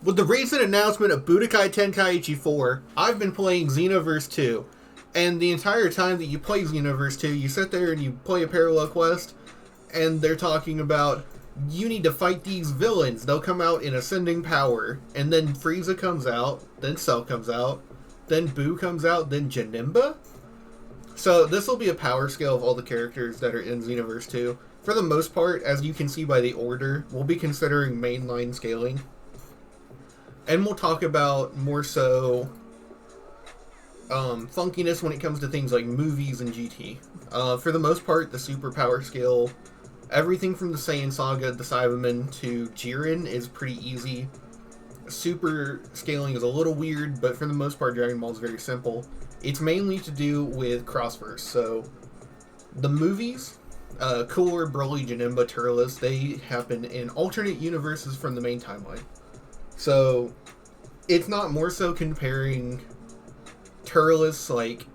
With the recent announcement of Budokai Tenkaichi 4, I've been playing Xenoverse 2. And the entire time that you play Xenoverse 2, you sit there and you play a parallel quest, and they're talking about, you need to fight these villains. They'll come out in ascending power. And then Frieza comes out, then Cell comes out, then Boo comes out, then Janemba? So this will be a power scale of all the characters that are in Xenoverse 2. For the most part, as you can see by the order, we'll be considering mainline scaling. And we'll talk about more so funkiness when it comes to things like movies and GT. For the most part, the super power scale, everything from the Saiyan Saga, the Cybermen, to Jiren is pretty easy. Super scaling is a little weird, but for the most part, Dragon Ball is very simple. It's mainly to do with Crossverse. So, the movies, Cooler, Broly, Janemba, Turles, they happen in alternate universes from the main timeline. So, it's not more so comparing Turles, like,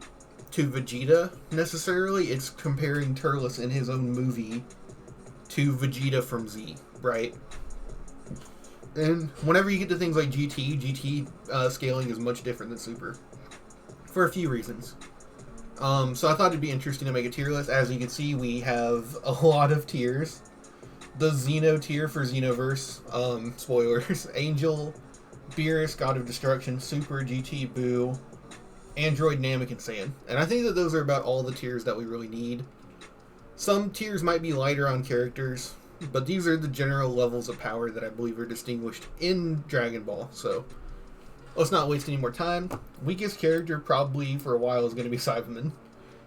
to Vegeta, necessarily. It's comparing Turles in his own movie to Vegeta from Z, right? And whenever you get to things like GT scaling is much different than Super. For a few reasons. So I thought it'd be interesting to make a tier list. As you can see, we have a lot of tiers. The Xeno tier for Xenoverse, spoilers, Angel, Beerus, God of Destruction, Super, GT, Boo, Android, Namek, and Saiyan. And I think that those are about all the tiers that we really need. Some tiers might be lighter on characters, but these are the general levels of power that I believe are distinguished in Dragon Ball. So, let's not waste any more time. Weakest character probably for a while is going to be Cyberman.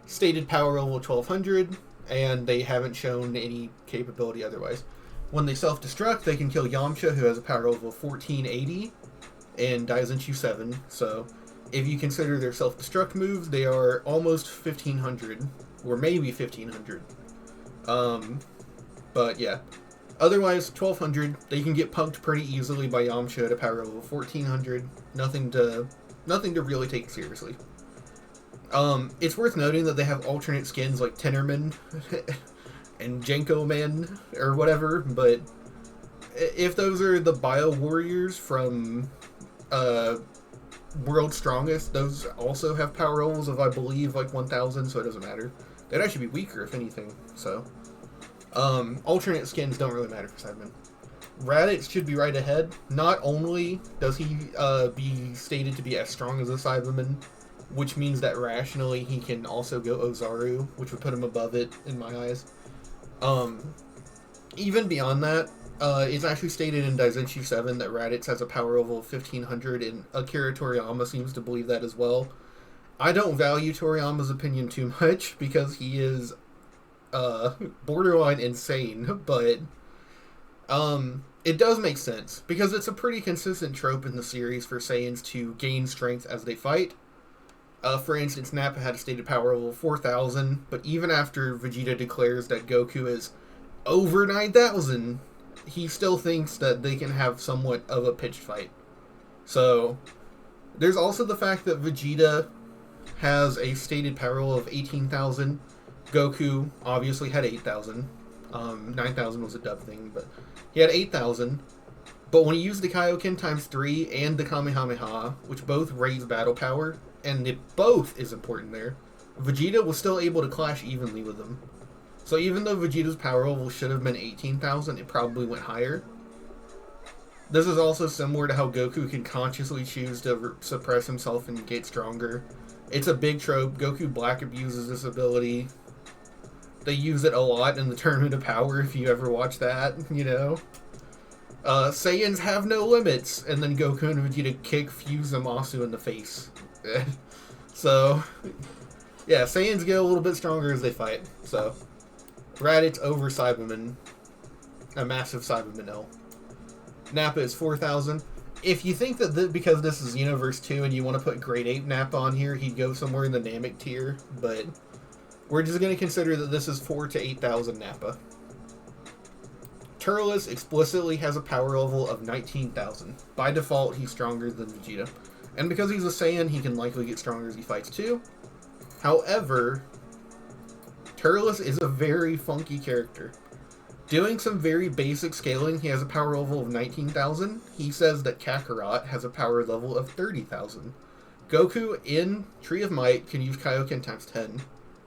Stated power level 1200, and they haven't shown any capability otherwise. When they self-destruct, they can kill Yamcha, who has a power level of 1480, and Daizenshu 7. So, if you consider their self-destruct moves, they are almost 1500, or maybe 1500. But yeah. Otherwise, 1200, they can get punked pretty easily by Yamcha at a power level of 1400. Nothing to really take seriously. It's worth noting that they have alternate skins like Tennerman and Jenko Man or whatever, but if those are the Bio Warriors from World's Strongest, those also have power levels of, I believe, like 1000, so it doesn't matter. They'd actually be weaker, if anything, so. Alternate skins don't really matter for Cyberman. Raditz should be right ahead. Not only does he be stated to be as strong as a Cyberman, which means that rationally he can also go Ozaru, which would put him above it in my eyes. Even beyond that, it's actually stated in Daizenshu 7 that Raditz has a power level of 1500, and Akira Toriyama seems to believe that as well. I don't value Toriyama's opinion too much because he is borderline insane, but it does make sense because it's a pretty consistent trope in the series for Saiyans to gain strength as they fight. For instance, Nappa had a stated power level of 4000, but even after Vegeta declares that Goku is over 9000, he still thinks that they can have somewhat of a pitched fight. So, there's also the fact that Vegeta has a stated power level of 18,000. Goku obviously had 8,000. 9,000 was a dub thing, but he had 8,000. But when he used the Kaioken times 3 and the Kamehameha, which both raise battle power, and it both is important there, Vegeta was still able to clash evenly with them. So even though Vegeta's power level should have been 18,000, it probably went higher. This is also similar to how Goku can consciously choose to suppress himself and get stronger. It's a big trope. Goku Black abuses this ability. They use it a lot in the Tournament of Power, if you ever watch that, you know. Saiyans have no limits, and then Goku and Vegeta kick Fuse-Zamasu in the face. So, yeah, Saiyans get a little bit stronger as they fight. So, Raditz over Cyberman. A massive Cyberman L. Nappa is 4000. If you think that because this is Xenoverse 2 and you want to put Grade 8 Nappa on here, he'd go somewhere in the Namek tier, but we're just going to consider that this is 4 to 8,000 Nappa. Turles explicitly has a power level of 19,000. By default, he's stronger than Vegeta. And because he's a Saiyan, he can likely get stronger as he fights too. However, Turles is a very funky character. Doing some very basic scaling, he has a power level of 19,000. He says that Kakarot has a power level of 30,000. Goku in Tree of Might can use Kaioken times 10,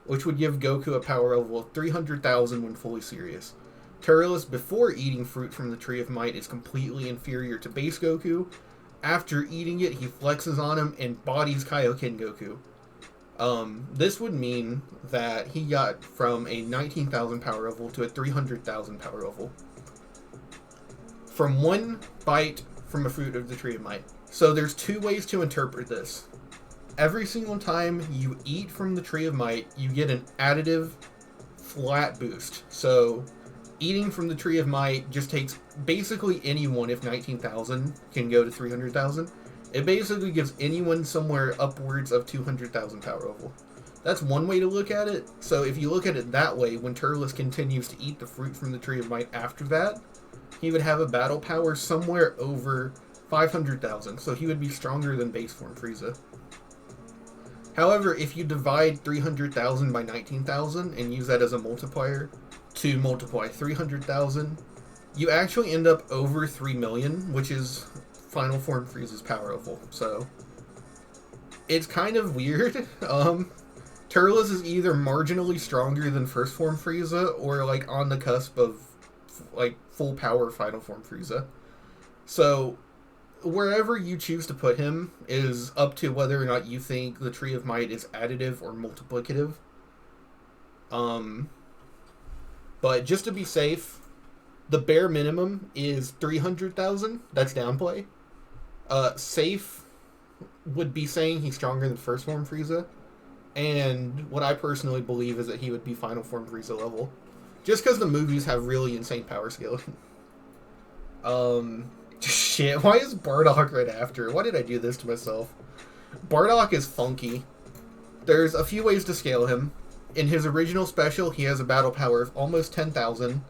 which would give Goku a power level of 300,000 when fully serious. Turles, before eating fruit from the Tree of Might, is completely inferior to base Goku. After eating it, he flexes on him and bodies Kaioken Goku. This would mean that he got from a 19,000 power level to a 300,000 power level from one bite from a fruit of the Tree of Might. So there's two ways to interpret this. Every single time you eat from the Tree of Might, you get an additive flat boost. So eating from the Tree of Might just takes basically anyone, if 19,000 can go to 300,000. It basically gives anyone somewhere upwards of 200,000 power level. That's one way to look at it. So if you look at it that way, when Turles continues to eat the fruit from the Tree of Might after that, he would have a battle power somewhere over 500,000. So he would be stronger than base form Frieza. However, if you divide 300,000 by 19,000 and use that as a multiplier to multiply 300,000, you actually end up over 3 million, which is Final Form Frieza's power level. So it's kind of weird. Turles is either marginally stronger than First Form Frieza or like on the cusp of like full power Final Form Frieza. So wherever you choose to put him is up to whether or not you think the Tree of Might is additive or multiplicative. But just to be safe, the bare minimum is 300,000. That's downplay. Safe would be saying he's stronger than First Form Frieza. And what I personally believe is that he would be Final Form Frieza level. Just because the movies have really insane power scaling. Shit, why is Bardock right after? Why did I do this to myself? Bardock is funky. There's a few ways to scale him. In his original special, he has a battle power of almost 10,000.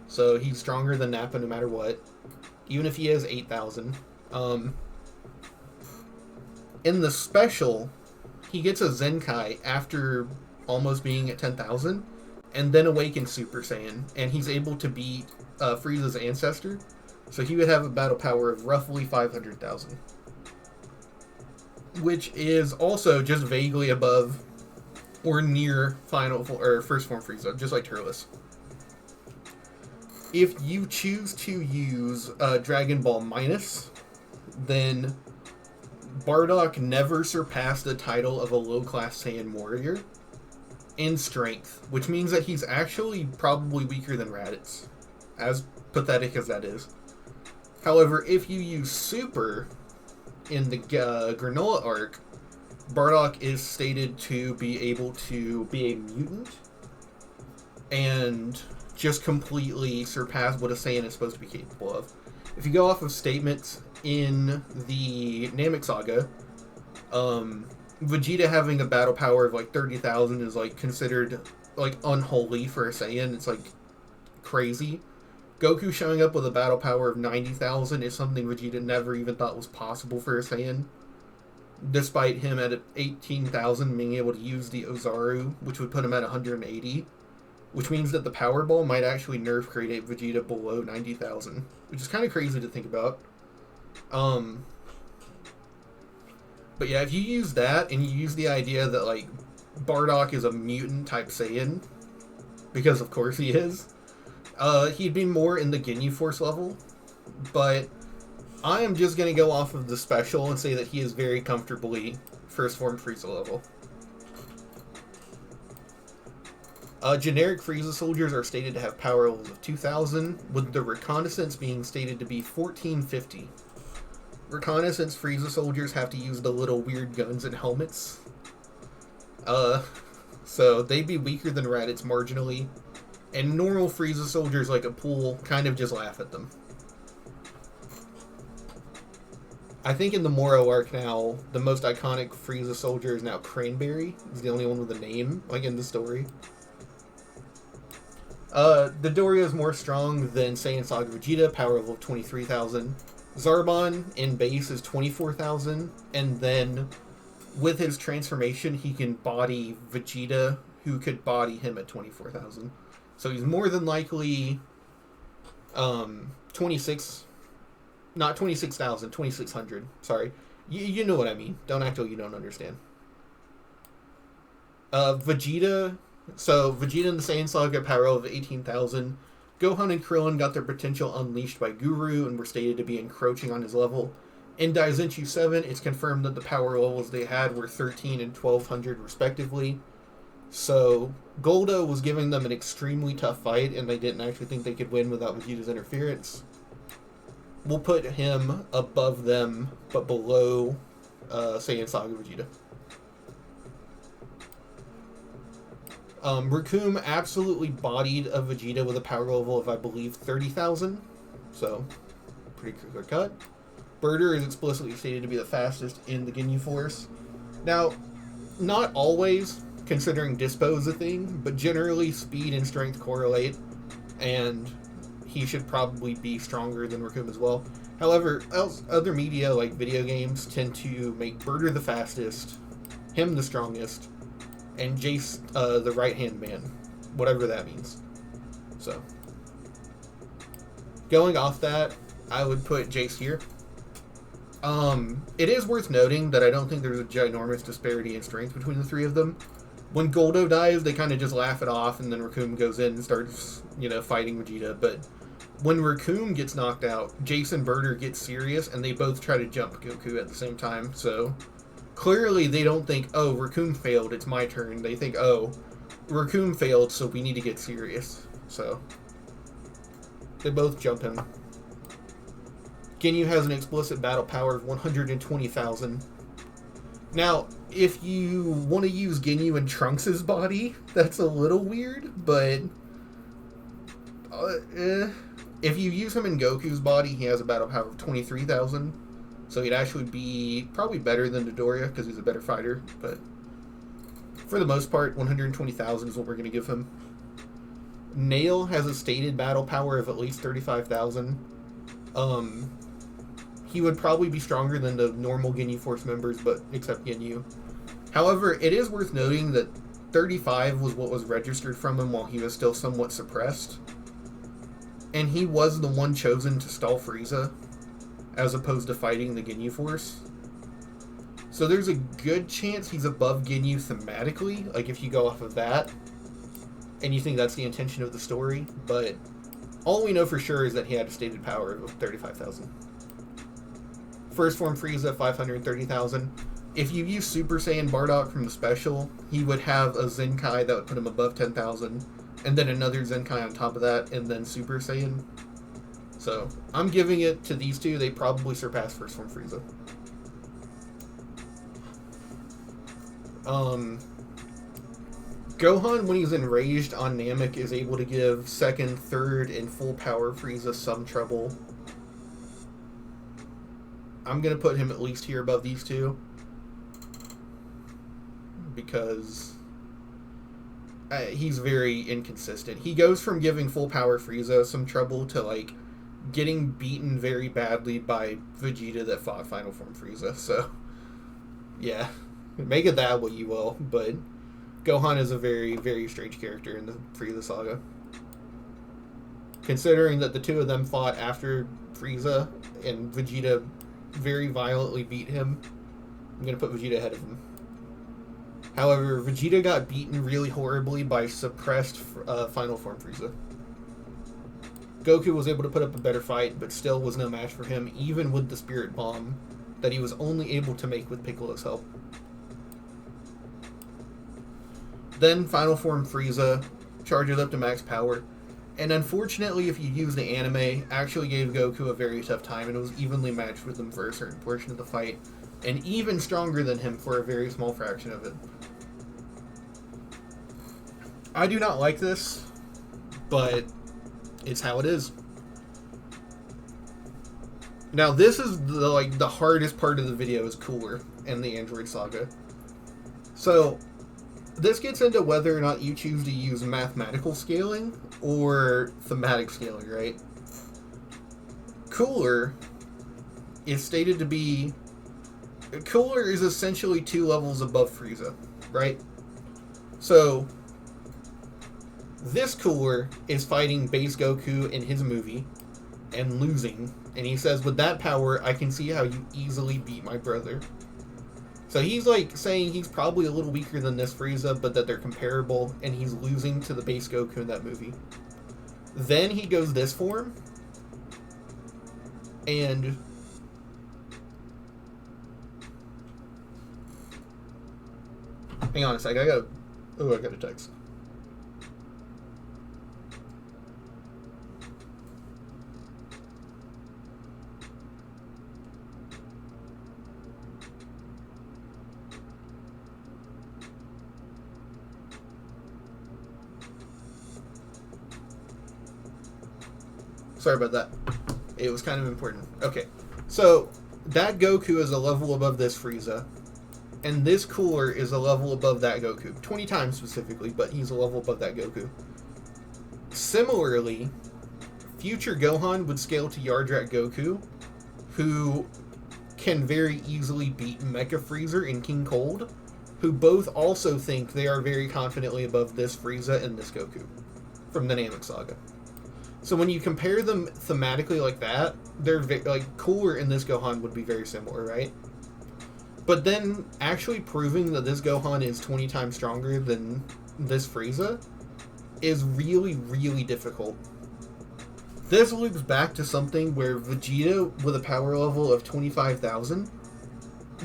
So he's stronger than Nappa no matter what. Even if he has 8,000. In the special, he gets a Zenkai after almost being at 10,000. And then awakens Super Saiyan. And he's able to beat Frieza's ancestor. So he would have a battle power of roughly 500,000. Which is also just vaguely above or near First Form Frieza, just like Turles. If you choose to use Dragon Ball Minus, then Bardock never surpassed the title of a low-class Saiyan warrior in strength, which means that he's actually probably weaker than Raditz, as pathetic as that is. However, if you use Super in the Granola arc, Bardock is stated to be able to be a mutant and just completely surpass what a Saiyan is supposed to be capable of. If you go off of statements in the Namek Saga, Vegeta having a battle power of like 30,000 is like considered like unholy for a Saiyan. It's like crazy. Goku showing up with a battle power of 90,000 is something Vegeta never even thought was possible for a Saiyan. Despite him at 18,000 being able to use the Ozaru, which would put him at 180. Which means that the Power Ball might actually nerf create Vegeta below 90,000. Which is kind of crazy to think about. But yeah, if you use that, and you use the idea that, like, Bardock is a mutant type Saiyan, because of course he is, he'd be more in the Ginyu Force level, but I am just going to go off of the special and say that he is very comfortably First Form Frieza level. Generic Frieza soldiers are stated to have power levels of 2,000, with the Reconnaissance being stated to be 1450. Reconnaissance Frieza soldiers have to use the little weird guns and helmets. So they'd be weaker than Raditz marginally. And normal Frieza soldiers like a pool kind of just laugh at them. I think in the Moro arc now, the most iconic Frieza soldier is now Cranberry. He's the only one with a name, like in the story. Dodoria is more strong than Saiyan Saga Vegeta, power level of 23,000. Zarbon in base is 24,000, and then with his transformation, he can body Vegeta, who could body him at 24,000. So he's more than likely 26, not 26,000, 2,600. Sorry. You know what I mean. Don't act like you don't understand. Vegeta. So, Vegeta and the Saiyan Saga power level of 18,000. Gohan and Krillin got their potential unleashed by Guru and were stated to be encroaching on his level. In Daizenshuu 7, it's confirmed that the power levels they had were 13 and 1200 respectively. So, Goldo was giving them an extremely tough fight, and they didn't actually think they could win without Vegeta's interference. We'll put him above them, but below Saiyan Saga Vegeta. Recoome absolutely bodied a Vegeta with a power level of, I believe, 30,000. So, pretty clear cut. Birder is explicitly stated to be the fastest in the Ginyu Force. Now, not always, considering Dispo is a thing, but generally speed and strength correlate, and he should probably be stronger than Recoome as well. However, other media, like video games, tend to make Birder the fastest, him the strongest, and Jace the right-hand man, whatever that means. So, going off that, I would put Jace here. It is worth noting that I don't think there's a ginormous disparity in strength between the three of them. When Goldo dies, they kind of just laugh it off, and then Recoome goes in and starts, fighting Vegeta. But when Recoome gets knocked out, Jace and Birder get serious, and they both try to jump Goku at the same time. So, clearly they don't think, oh, Recoome failed, it's my turn. They think, oh, Recoome failed, so we need to get serious. So, they both jump him. Ginyu has an explicit battle power of 120,000. Now, if you want to use Ginyu in Trunks' body, that's a little weird, but if you use him in Goku's body, he has a battle power of 23,000. So he'd actually be probably better than Dodoria because he's a better fighter, but for the most part, 120,000 is what we're going to give him. Nail has a stated battle power of at least 35,000. He would probably be stronger than the normal Ginyu Force members, but except Ginyu. However, it is worth noting that 35 was what was registered from him while he was still somewhat suppressed. And he was the one chosen to stall Frieza, as opposed to fighting the Ginyu Force. So there's a good chance he's above Ginyu thematically, like if you go off of that, and you think that's the intention of the story, but all we know for sure is that he had a stated power of 35,000. First form Frieza, 530,000. If you use Super Saiyan Bardock from the special, he would have a Zenkai that would put him above 10,000, and then another Zenkai on top of that, and then Super Saiyan. So, I'm giving it to these two. They probably surpass First Form Frieza. Gohan, when he's enraged on Namek, is able to give second, third, and full power Frieza some trouble. I'm going to put him at least here above these two, because he's very inconsistent. He goes from giving full power Frieza some trouble to, getting beaten very badly by Vegeta that fought Final Form Frieza. So, yeah. Make it that what you will, but Gohan is a very, very strange character in the Frieza saga. Considering that the two of them fought after Frieza, and Vegeta very violently beat him, I'm going to put Vegeta ahead of him. However, Vegeta got beaten really horribly by suppressed Final Form Frieza. Goku was able to put up a better fight, but still was no match for him, even with the Spirit Bomb that he was only able to make with Piccolo's help. Then Final Form Frieza charges up to max power, and unfortunately, if you use the anime, actually gave Goku a very tough time, and was evenly matched with him for a certain portion of the fight, and even stronger than him for a very small fraction of it. I do not like this, but it's how it is. Now, this is the hardest part of the video is Cooler and the Android Saga. So, this gets into whether or not you choose to use mathematical scaling or thematic scaling, right? Cooler is stated to be... Cooler is essentially 2 levels above Frieza, right? So, this Cooler is fighting base Goku in his movie, and losing. And he says, with that power, I can see how you easily beat my brother. So he's like saying he's probably a little weaker than this Frieza, but that they're comparable, and he's losing to the base Goku in that movie. Then he goes this form, and hang on a sec, I got a text. Sorry about that. It was kind of important. Okay, so that Goku is a level above this Frieza, and this Cooler is a level above that Goku. 20 times specifically, but he's a level above that Goku. Similarly, future Gohan would scale to Yardrat Goku, who can very easily beat Mecha Freezer and King Cold, who both also think they are very confidently above this Frieza and this Goku from the Namek Saga. So when you compare them thematically like that, they're like Cooler and this Gohan would be very similar, right? But then actually proving that this Gohan is 20 times stronger than this Frieza is really, really difficult. This loops back to something where Vegeta, with a power level of 25,000,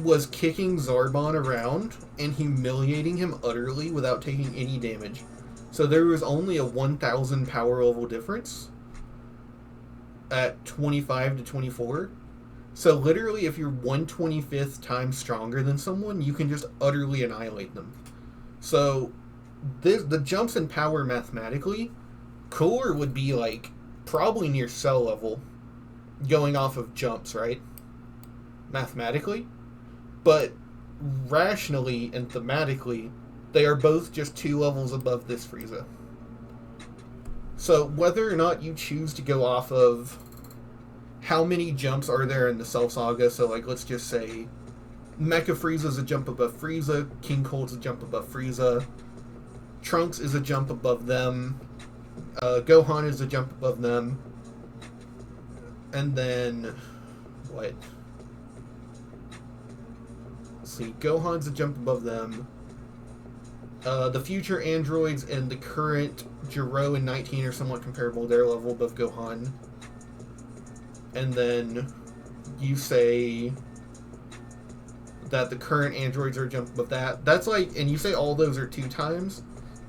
was kicking Zarbon around and humiliating him utterly without taking any damage. So there was only a 1,000 power level difference at 25 to 24. So literally, if you're 1/25th times stronger than someone, you can just utterly annihilate them. So the jumps in power mathematically, Cooler would be like probably near Cell level, going off of jumps, right? Mathematically. But rationally and thematically, they are both just 2 levels above this Frieza. So whether or not you choose to go off of how many jumps are there in the Cell Saga, so like let's just say Mecha Frieza's a jump above Frieza, King Cold's a jump above Frieza, Trunks is a jump above them, Gohan is a jump above them, and then what? Let's see, Gohan's a jump above them. The future androids and the current Jiro and 19 are somewhat comparable. They're level above Gohan. And then you say that the current androids are a jump above that. That's like, and you say all those are 2 times.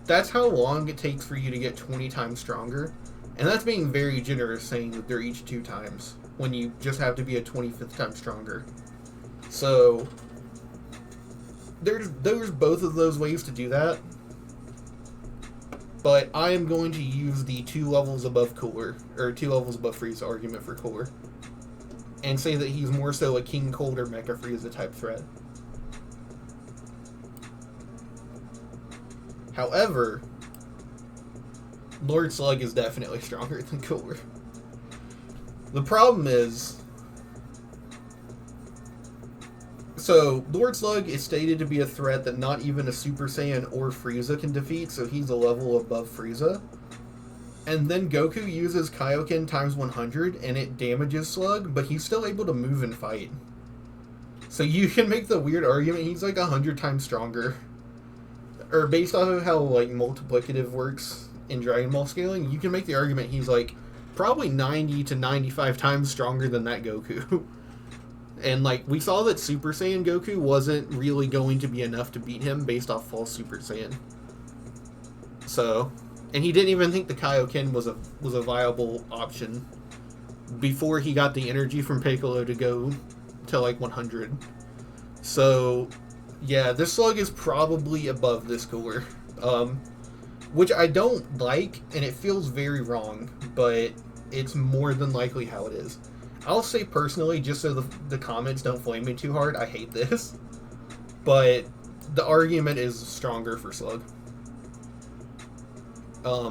That's how long it takes for you to get 20 times stronger. And that's being very generous, saying that they're each 2 times, when you just have to be a 25th time stronger. So there's both of those ways to do that, but I am going to use the 2 levels above Cooler, or 2 levels above Frieza argument for Cooler, and say that he's more so a King Cold or Mecha Frieza type threat. However, Lord Slug is definitely stronger than Cooler. The problem is, so Lord Slug is stated to be a threat that not even a Super Saiyan or Frieza can defeat, so he's a level above Frieza. And then Goku uses Kaioken times 100 and it damages Slug, but he's still able to move and fight. So you can make the weird argument he's like 100 times stronger. Or based off of how like multiplicative works in Dragon Ball scaling, you can make the argument he's like probably 90 to 95 times stronger than that Goku. And like we saw that Super Saiyan Goku wasn't really going to be enough to beat him based off false Super Saiyan. So, and he didn't even think the Kaioken was a viable option before he got the energy from Piccolo to go to like 100. So, yeah, this Slug is probably above this Cooler, which I don't like, and it feels very wrong, but it's more than likely how it is. I'll say personally, just so the comments don't flame me too hard, I hate this, but the argument is stronger for Slug.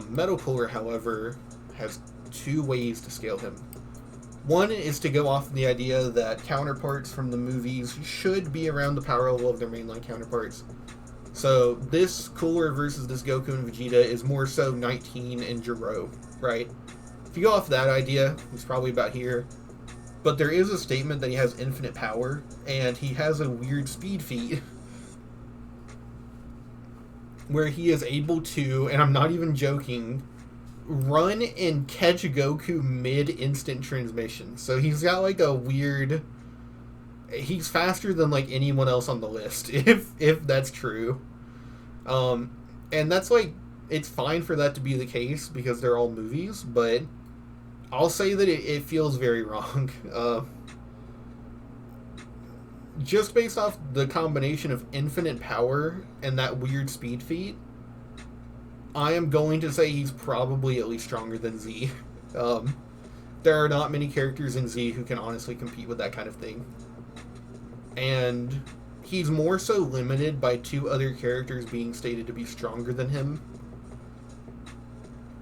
Metal Cooler, however, has 2 ways to scale him. One is to go off the idea that counterparts from the movies should be around the power level of their mainline counterparts. So this Cooler versus this Goku and Vegeta is more so 19 and Jiro, right? If you go off that idea, he's probably about here. But there is a statement that he has infinite power, and he has a weird speed feat where he is able to, and I'm not even joking, run and catch Goku mid-instant transmission. So he's got like a weird... He's faster than like anyone else on the list, if that's true. And that's like, it's fine for that to be the case because they're all movies, but I'll say that it feels very wrong. Just based off the combination of infinite power and that weird speed feat, I am going to say he's probably at least stronger than Z. There are not many characters in Z who can honestly compete with that kind of thing. And he's more so limited by two other characters being stated to be stronger than him.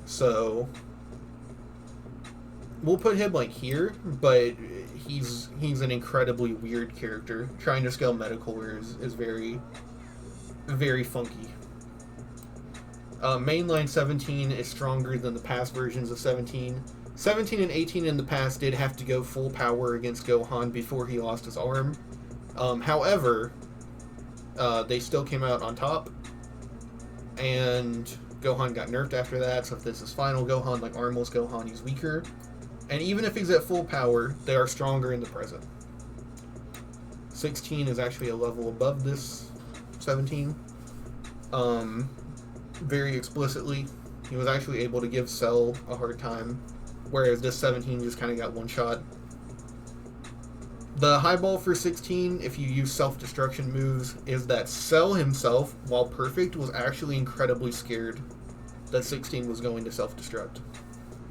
So we'll put him like here, but he's an incredibly weird character. Trying to scale Metacore is very, very funky. Mainline 17 is stronger than the past versions of 17. 17 and 18 in the past did have to go full power against Gohan before he lost his arm. However, they still came out on top, and Gohan got nerfed after that, so if this is final Gohan, like armless Gohan, he's weaker. And even if he's at full power, they are stronger in the present. 16 is actually a level above this 17. Very explicitly, he was actually able to give Cell a hard time, whereas this 17 just kind of got one shot. The highball for 16, if you use self-destruction moves, is that Cell himself, while perfect, was actually incredibly scared that 16 was going to self-destruct.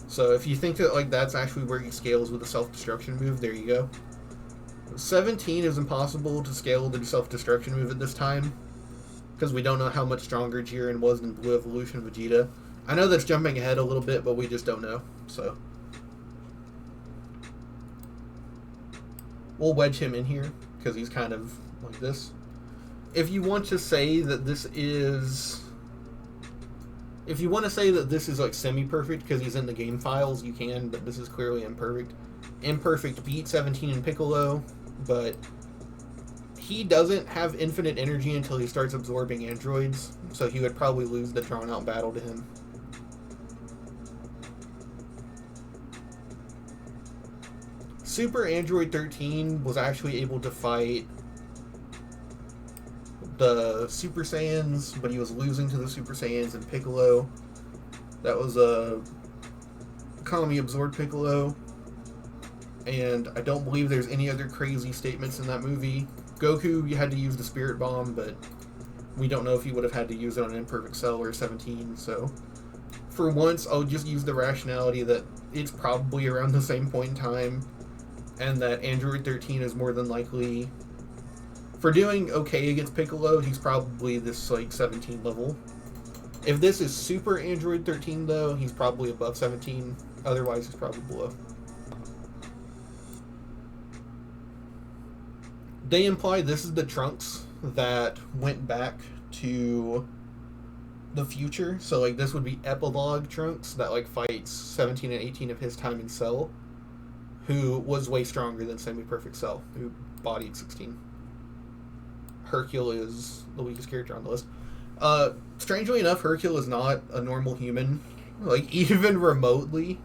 So if you think that like that's actually where he scales with a self-destruction move, there you go. 17 is impossible to scale the self-destruction move at this time, because we don't know how much stronger Jiren was than Blue Evolution Vegeta. I know that's jumping ahead a little bit, but we just don't know, so we'll wedge him in here, because he's kind of like this. If you want to say that this is... If you want to say that this is like semi-perfect because he's in the game files, you can, but this is clearly imperfect. Imperfect beat 17 and Piccolo, but he doesn't have infinite energy until he starts absorbing androids, so he would probably lose the drawn-out battle to him. Super Android 13 was actually able to fight the Super Saiyans, but he was losing to the Super Saiyans and Piccolo. That was a Kami absorbed Piccolo, and I don't believe there's any other crazy statements in that movie. Goku, you had to use the Spirit Bomb, but we don't know if he would have had to use it on Imperfect Cell or 17, so for once I'll just use the rationality that it's probably around the same point in time, and that Android 13 is more than likely... For doing okay against Piccolo, he's probably this, like, 17 level. If this is Super Android 13, though, he's probably above 17. Otherwise, he's probably below. They imply this is the Trunks that went back to the future. So, like, this would be Epilogue Trunks that, like, fights 17 and 18 of his time in Cell, who was way stronger than Semi-Perfect Cell, who bodied 16. Hercule is the weakest character on the list. Strangely enough, Hercule is not a normal human, like, even remotely.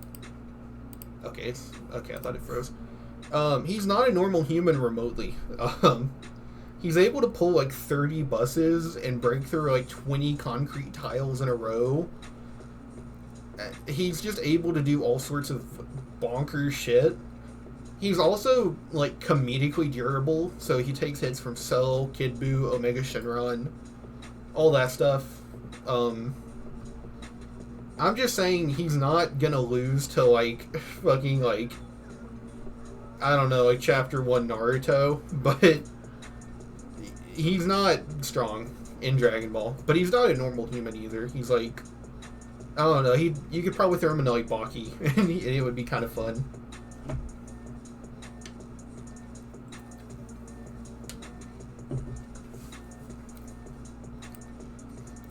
Okay, I thought it froze. He's not a normal human remotely. He's able to pull, like, 30 buses and break through, like, 20 concrete tiles in a row. He's just able to do all sorts of bonkers shit. He's also, like, comedically durable, so he takes hits from Cell, Kid Buu, Omega Shenron, all that stuff. I'm just saying he's not gonna lose to, like, fucking, like, I don't know, like, Chapter 1 Naruto, but he's not strong in Dragon Ball. But he's not a normal human either. He's, like, I don't know, you could probably throw him into, like, Baki, and it would be kind of fun.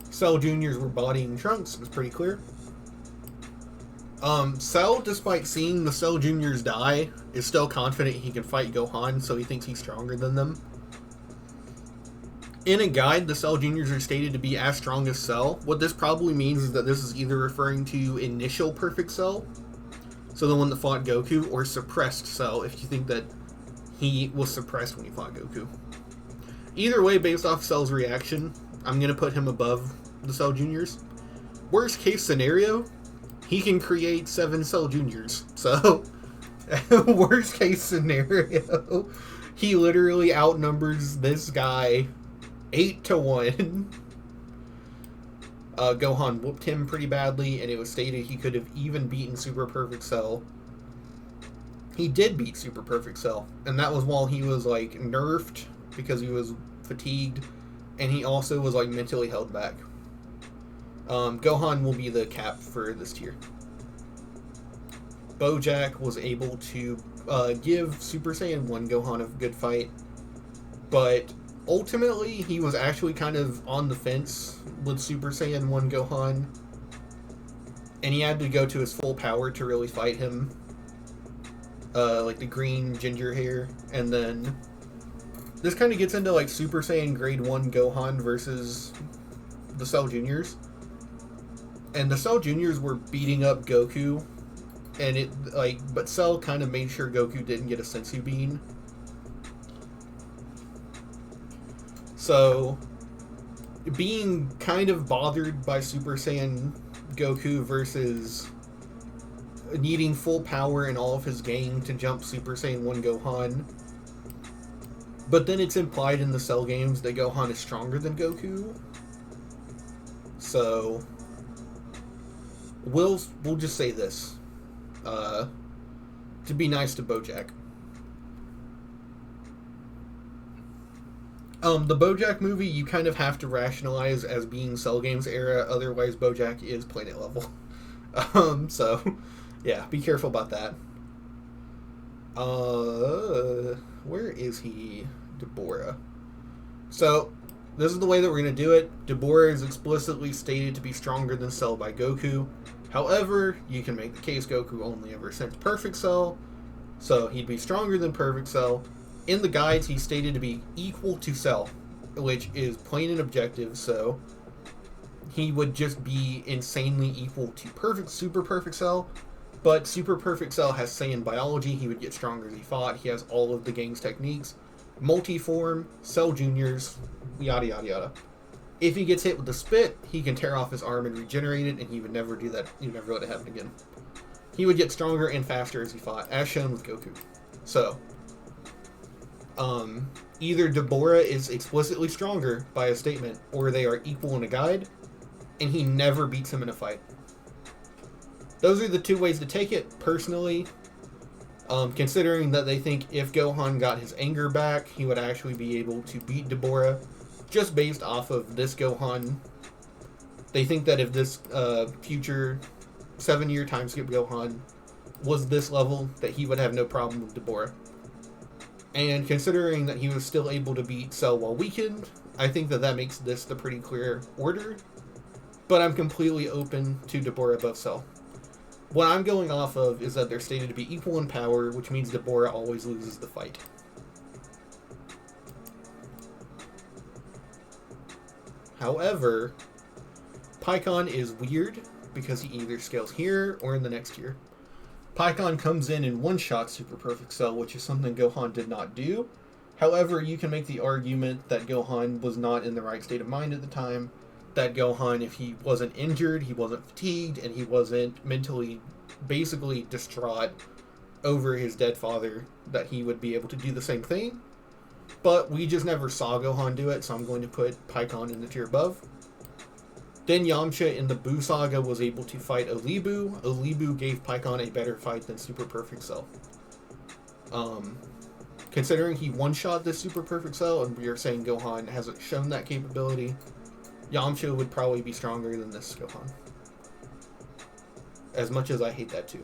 Cell Juniors were bodying Trunks, it was pretty clear. Cell, despite seeing the Cell Juniors die, is still confident he can fight Gohan, so he thinks he's stronger than them. In a guide, the Cell Juniors are stated to be as strong as Cell. What this probably means is that this is either referring to initial Perfect Cell, so the one that fought Goku, or suppressed Cell, if you think that he was suppressed when he fought Goku. Either way, based off Cell's reaction, I'm going to put him above the Cell Juniors. Worst case scenario, he can create 7 Cell Juniors. So, worst case scenario, he literally outnumbers this guy 8-1. Gohan whooped him pretty badly, and it was stated he could have even beaten Super Perfect Cell. He did beat Super Perfect Cell, and that was while he was, like, nerfed because he was fatigued, and he also was, like, mentally held back. Gohan will be the cap for this tier. Bojack was able to give Super Saiyan 1 Gohan a good fight, but ultimately he was actually kind of on the fence with Super Saiyan 1 Gohan, and he had to go to his full power to really fight him. Like the green ginger hair, and then this kind of gets into like Super Saiyan Grade 1 Gohan versus the Cell Juniors. And the Cell Juniors were beating up Goku, and but Cell kind of made sure Goku didn't get a sensu bean. So, being kind of bothered by Super Saiyan Goku versus needing full power in all of his gang to jump Super Saiyan 1 Gohan. But then it's implied in the Cell games that Gohan is stronger than Goku. So, we'll just say this. To be nice to Bojack. The Bojack movie, you kind of have to rationalize as being Cell Games era, otherwise Bojack is planet level. So, yeah, be careful about that. Where is he? Deborah. So, this is the way that we're going to do it. Deborah is explicitly stated to be stronger than Cell by Goku. However, you can make the case Goku only ever sent Perfect Cell, so he'd be stronger than Perfect Cell. In the guides, he's stated to be equal to Cell, which is plain and objective, so he would just be insanely equal to Super Perfect Cell, but Super Perfect Cell has Saiyan biology, he would get stronger as he fought, he has all of the gang's techniques, multi-form, Cell Juniors, yada yada yada. If he gets hit with the spit, he can tear off his arm and regenerate it, and he would never do that, he would never let it happen again. He would get stronger and faster as he fought, as shown with Goku. So, either Deborah is explicitly stronger by a statement, or they are equal in a guide, and he never beats him in a fight. Those are the two ways to take it, personally. Considering that they think if Gohan got his anger back, he would actually be able to beat Deborah, just based off of this Gohan. They think that if this future 7-year time skip Gohan was this level, that he would have no problem with Deborah. And considering that he was still able to beat Cell while weakened, I think that makes this the pretty clear order. But I'm completely open to Deborah above Cell. What I'm going off of is that they're stated to be equal in power, which means Deborah always loses the fight. However, Pikkon is weird because he either scales here or in the next tier. Pikkon comes in and one-shot Super Perfect Cell, which is something Gohan did not do. However, you can make the argument that Gohan was not in the right state of mind at the time, that Gohan, if he wasn't injured, he wasn't fatigued, and he wasn't mentally basically distraught over his dead father, that he would be able to do the same thing. But we just never saw Gohan do it, so I'm going to put Pikkon in the tier above. Then Yamcha in the Buu Saga was able to fight Olibu. Olibu gave Pikkon a better fight than Super Perfect Cell. Considering he one-shot this Super Perfect Cell, and we are saying Gohan hasn't shown that capability, Yamcha would probably be stronger than this Gohan. As much as I hate that too.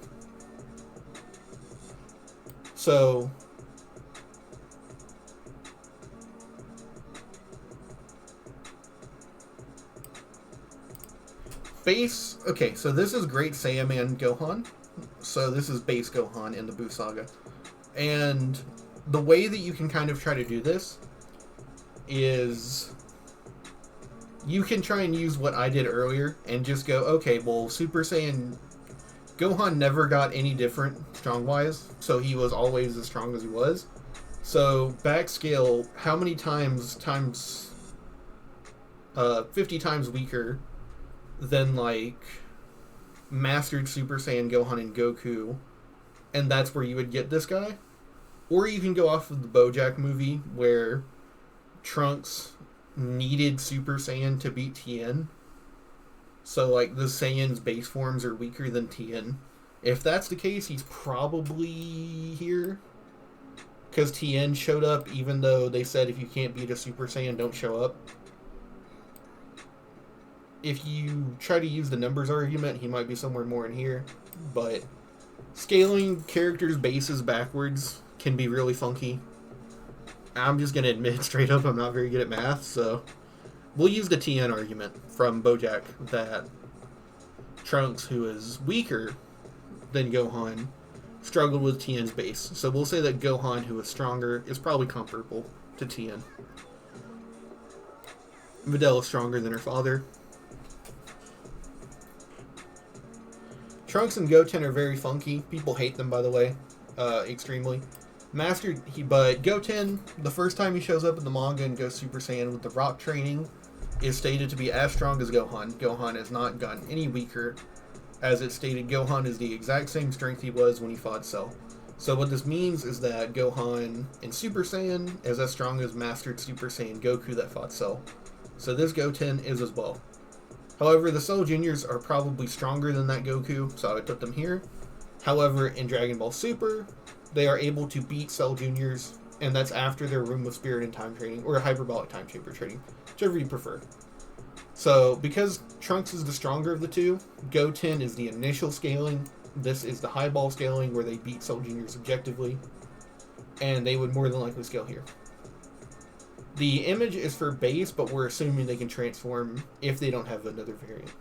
So, base... Okay, so this is Great Saiyaman Gohan. So this is base Gohan in the Buu Saga. And the way that you can kind of try to do this is... You can try and use what I did earlier and just go, okay, well, Super Saiyan... Gohan never got any different strong-wise, so he was always as strong as he was. So, backscale, how many times 50 times weaker than, like, Mastered Super Saiyan Gohan and Goku, and that's where you would get this guy. Or you can go off of the BoJack movie, where Trunks needed Super Saiyan to beat Tien. So, like, the Saiyan's base forms are weaker than Tien. If that's the case, he's probably here. Because Tien showed up, even though they said if you can't beat a Super Saiyan, don't show up. If you try to use the numbers argument, he might be somewhere more in here. But scaling characters' bases backwards can be really funky. I'm just going to admit straight up I'm not very good at math, so... We'll use the Tien argument from BoJack that Trunks, who is weaker than Gohan, struggled with Tien's base. So we'll say that Gohan, who is stronger, is probably comparable to Tien. Videl is stronger than her father. Trunks and Goten are very funky. People hate them, by the way, extremely. But Goten, the first time he shows up in the manga and goes Super Saiyan with the rock training, is stated to be as strong as Gohan. Gohan has not gotten any weaker. As it's stated, Gohan is the exact same strength he was when he fought Cell. So what this means is that Gohan in Super Saiyan is as strong as Mastered Super Saiyan Goku that fought Cell. So this Goten is as well. However, the Cell Juniors are probably stronger than that Goku, so I would put them here. However, in Dragon Ball Super, they are able to beat Cell Juniors, and that's after their Room of Spirit and Time Training, or Hyperbolic Time Chamber Training, whichever you prefer. So, because Trunks is the stronger of the two, Goten is the initial scaling, this is the highball scaling, where they beat Cell Juniors objectively, and they would more than likely scale here. The image is for base, but we're assuming they can transform if they don't have another variant.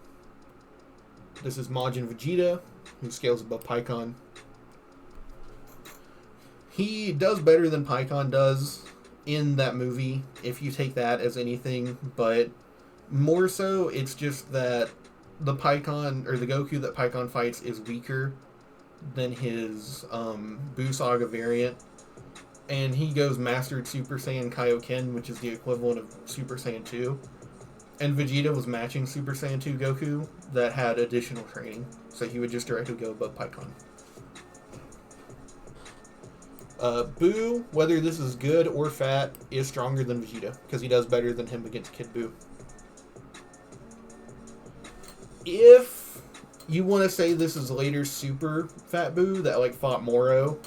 This is Majin Vegeta, who scales above Pikkon. He does better than Pikkon does in that movie, if you take that as anything, but more so, it's just that the Pikkon, or the Goku that Pikkon fights is weaker than his Buu Saga variant. And he goes Mastered Super Saiyan Kaioken, which is the equivalent of Super Saiyan 2. And Vegeta was matching Super Saiyan 2 Goku that had additional training. So he would just directly go above Pikkon. Buu, whether this is good or fat, is stronger than Vegeta, because he does better than him against Kid Buu. If you want to say this is later Super Fat Buu that like fought Moro,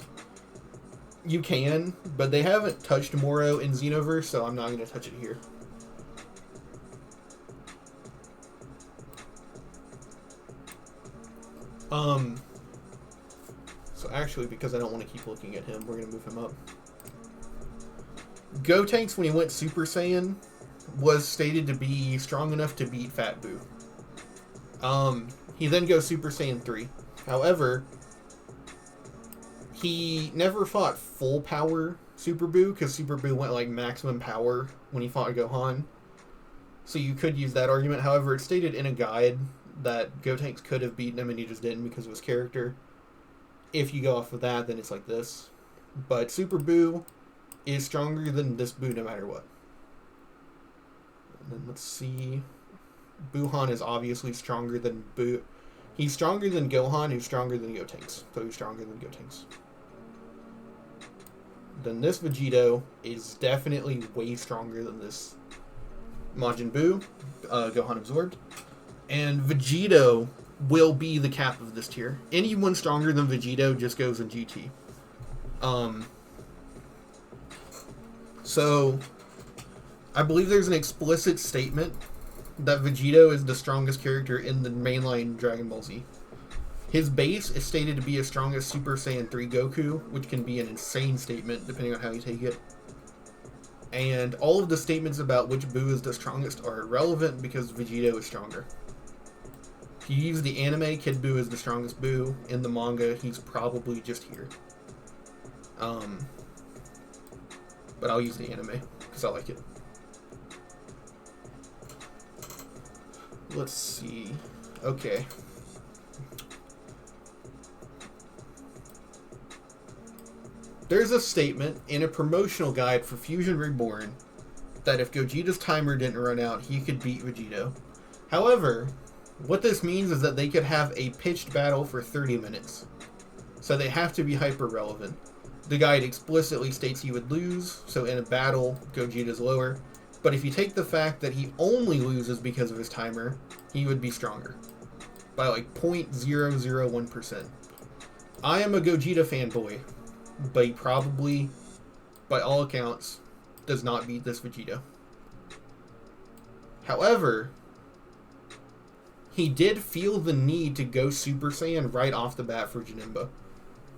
you can, but they haven't touched Moro in Xenoverse, so I'm not going to touch it here. So actually, because I don't want to keep looking at him, we're going to move him up. Gotenks, when he went Super Saiyan, was stated to be strong enough to beat Fat Buu. He then goes Super Saiyan 3. However, he never fought full power Super Buu, because Super Buu went like maximum power when he fought Gohan. So you could use that argument. However, it's stated in a guide that Gotenks could have beaten him and he just didn't because of his character. If you go off of that, then it's like this. But Super Buu is stronger than this Buu no matter what. And then let's see. Buuhan is obviously stronger than Buu. He's stronger than Gohan, who's stronger than Gotenks. So he's stronger than Gotenks. Then this Vegito is definitely way stronger than this Majin Buu, Gohan absorbed. And Vegito will be the cap of this tier. Anyone stronger than Vegito just goes in GT. So, I believe there's an explicit statement that Vegito is the strongest character in the mainline Dragon Ball Z. His base is stated to be as strong as Super Saiyan 3 Goku, which can be an insane statement depending on how you take it. And all of the statements about which Buu is the strongest are irrelevant because Vegito is stronger. you use the anime, Kid Buu is the strongest Buu. In the manga, he's probably just here. But I'll use the anime, because I like it. Let's see. Okay. There's a statement in a promotional guide for Fusion Reborn that if Gogeta's timer didn't run out, he could beat Vegito. However, what this means is that they could have a pitched battle for 30 minutes. So they have to be hyper-relevant. The guide explicitly states he would lose, so in a battle, Gogeta's lower. But if you take the fact that he only loses because of his timer, he would be stronger. By like 0.001%. I am a Gogeta fanboy, but he probably, by all accounts, does not beat this Vegeta. However, he did feel the need to go Super Saiyan right off the bat for Janemba.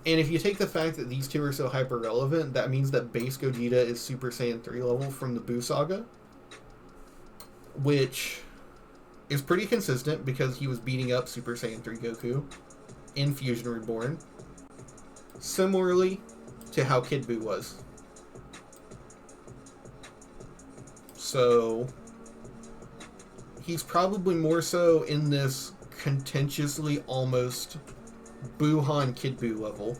And if you take the fact that these two are so hyper-relevant, that means that base Gogeta is Super Saiyan 3 level from the Buu Saga. Which is pretty consistent because he was beating up Super Saiyan 3 Goku in Fusion Reborn. Similarly to how Kid Buu was. So he's probably more so in this contentiously almost Buuhan Kid Buu level.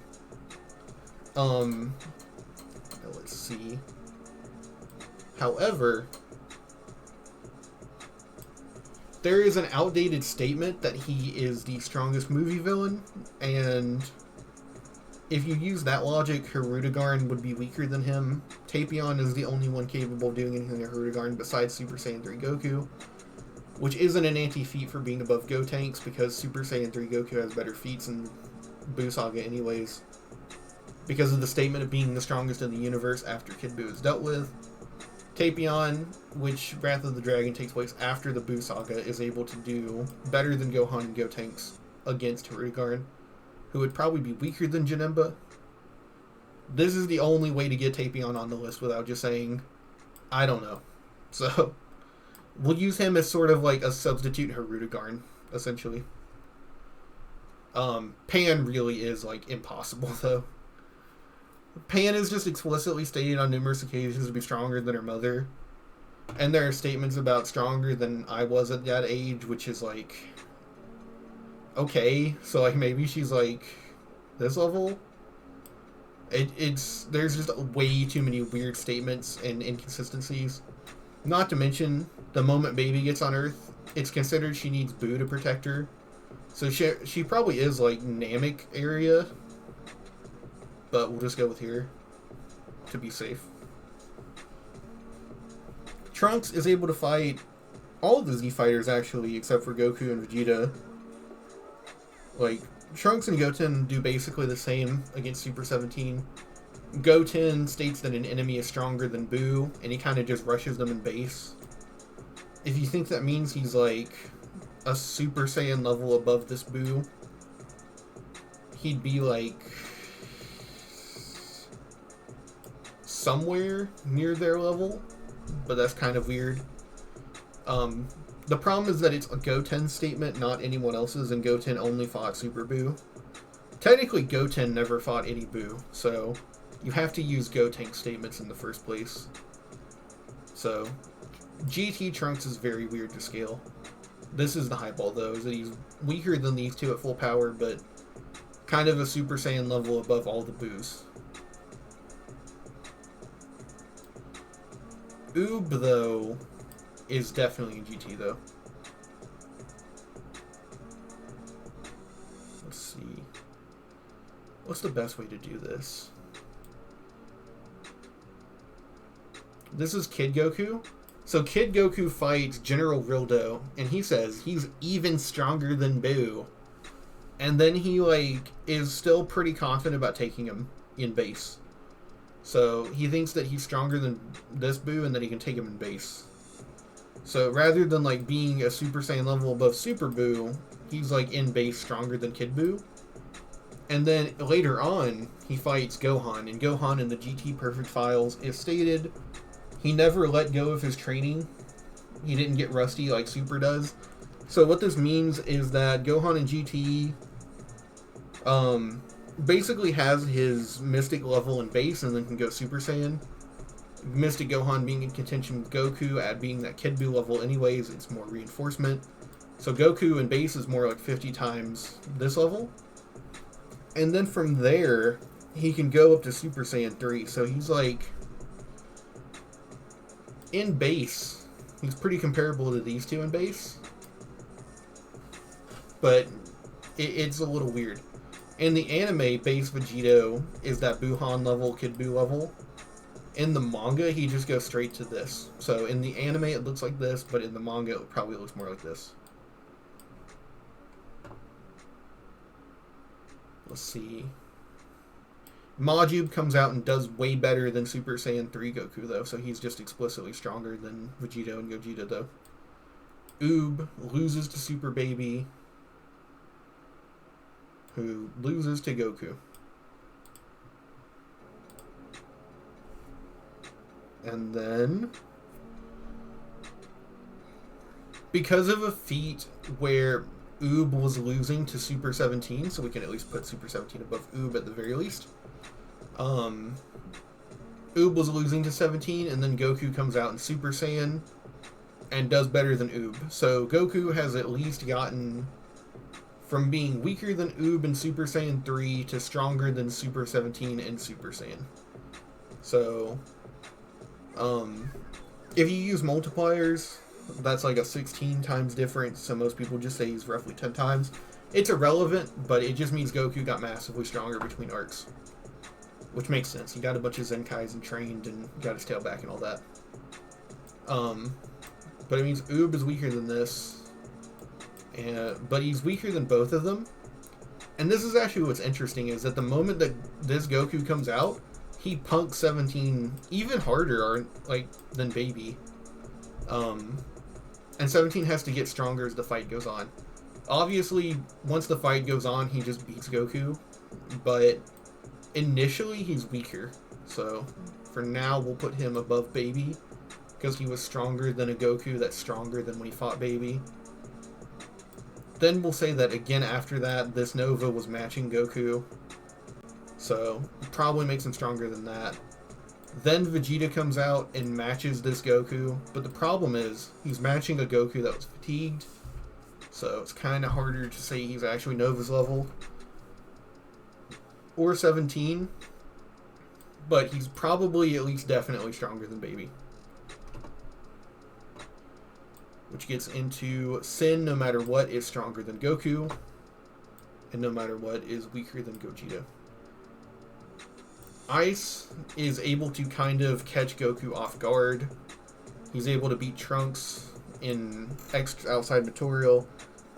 Let's see. However, there is an outdated statement that he is the strongest movie villain, and if you use that logic, Hirudegarn would be weaker than him. Tapion is the only one capable of doing anything to Hirudegarn besides Super Saiyan 3 Goku, which isn't an anti-feat for being above Gotenks, because Super Saiyan 3 Goku has better feats in Buu Saga anyways, because of the statement of being the strongest in the universe after Kid Buu is dealt with. Tapion, which Wrath of the Dragon takes place after the Buu Saga, is able to do better than Gohan and Gotenks against Hirudegarn, who would probably be weaker than Janemba. This is the only way to get Tapion on the list without just saying, I don't know. So, we'll use him as sort of like a substitute Hirudegarn, essentially. Pan really is, like, impossible, though. Pan is just explicitly stated on numerous occasions to be stronger than her mother. And there are statements about stronger than I was at that age, which is like, okay, so like maybe she's like this level? There's just way too many weird statements and inconsistencies. Not to mention, the moment baby gets on Earth, it's considered she needs Buu to protect her. So she probably is like Namek area. But we'll just go with here to be safe. Trunks is able to fight all of the Z fighters actually, except for Goku and Vegeta. Like, Trunks and Goten do basically the same against Super 17. Goten states that an enemy is stronger than Buu, and he kind of just rushes them in base. If you think that means he's like a Super Saiyan level above this Buu, he'd be like somewhere near their level, but that's kind of weird. The problem is that it's a Goten statement, not anyone else's, and Goten only fought Super Buu. Technically, Goten never fought any Buu, so you have to use Gotenk statements in the first place. So, GT Trunks is very weird to scale. This is the highball, though, is that he's weaker than these two at full power, but kind of a Super Saiyan level above all the Buus. Oob, though, is definitely in GT, though. Let's see. What's the best way to do this? This is Kid Goku. So Kid Goku fights General Rildo, and he says he's even stronger than Buu. And then he, like, is still pretty confident about taking him in base. So he thinks that he's stronger than this Buu and that he can take him in base. So rather than like being a Super Saiyan level above Super Buu, he's like in base stronger than Kid Buu. And then later on, he fights Gohan, and Gohan in the GT Perfect Files is stated he never let go of his training. He didn't get rusty like Super does. So what this means is that Gohan in GT basically has his Mystic level in base and then can go Super Saiyan. Mystic Gohan being in contention with Goku at being that Kid Buu level anyways, it's more reinforcement. So Goku in base is more like 50 times this level. And then from there, he can go up to Super Saiyan 3. So he's like, in base, he's pretty comparable to these two in base. But it's a little weird. In the anime, base Vegito is that Buhan level, Kid Buu level. In the manga, he just goes straight to this. So in the anime, it looks like this, but in the manga, it probably looks more like this. Let's see. Majub comes out and does way better than Super Saiyan 3 Goku, though, so he's just explicitly stronger than Vegito and Gogeta, though. Oob loses to Super Baby, who loses to Goku. And then, because of a feat where Oob was losing to Super 17, so we can at least put Super 17 above Oob at the very least. Oob was losing to 17, and then Goku comes out in Super Saiyan and does better than Oob. So Goku has at least gotten from being weaker than Oob in Super Saiyan 3 to stronger than Super 17 in Super Saiyan. So, if you use multipliers, that's like a 16 times difference, so most people just say he's roughly 10 times. It's irrelevant, but it just means Goku got massively stronger between arcs. Which makes sense. He got a bunch of Zenkais and trained and got his tail back and all that. But it means Oob is weaker than this. But he's weaker than both of them. And this is actually what's interesting, is that the moment that this Goku comes out, he punks 17 even harder than Baby. And 17 has to get stronger as the fight goes on. Obviously, once the fight goes on, he just beats Goku. But initially, he's weaker. So, for now, we'll put him above Baby, because he was stronger than a Goku that's stronger than when he fought Baby. Then we'll say that again after that, this Nova was matching Goku. So, probably makes him stronger than that. Then Vegeta comes out and matches this Goku, but the problem is, he's matching a Goku that was fatigued, so it's kind of harder to say he's actually Nova's level. Or 17, but he's probably at least definitely stronger than Baby. Which gets into Sin, no matter what, is stronger than Goku, and no matter what, is weaker than Gogeta. Ice is able to kind of catch Goku off guard. He's able to beat Trunks in outside material.